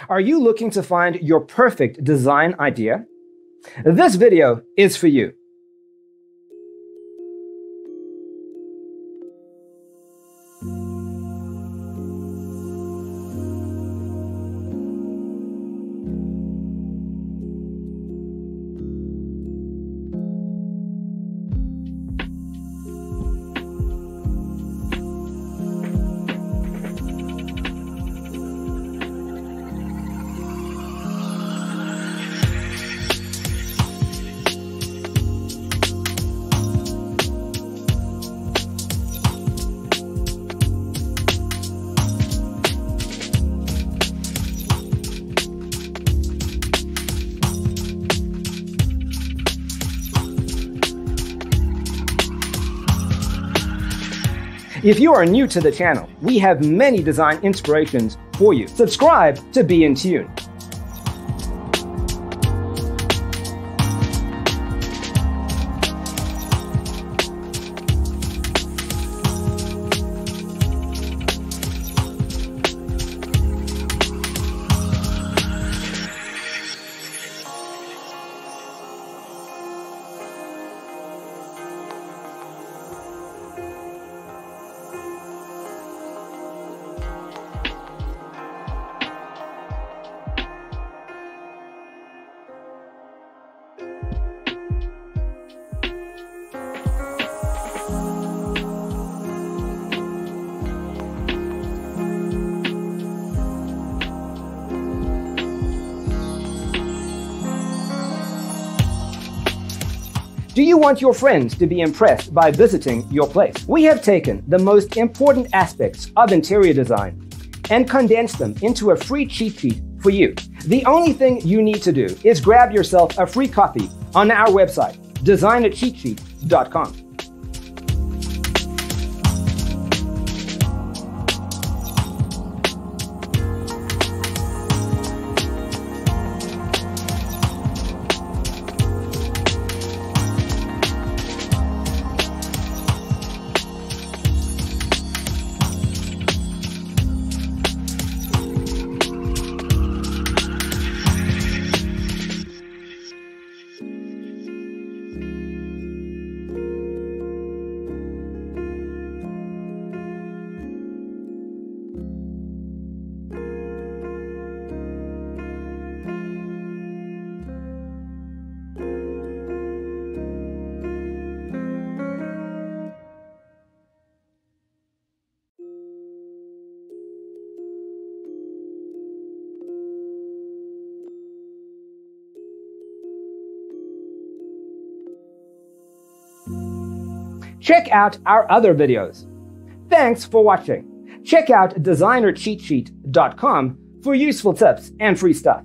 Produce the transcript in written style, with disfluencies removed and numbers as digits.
Are you looking to find your perfect design idea? This video is for you. If you are new to the channel, we have many design inspirations for you. Subscribe to be in tune. Do you want your friends to be impressed by visiting your place? We have taken the most important aspects of interior design and condensed them into a free cheat sheet for you. The only thing you need to do is grab yourself a free copy on our website, designercheatsheet.com. Check out our other videos. Thanks for watching. Check out designercheatsheet.com for useful tips and free stuff.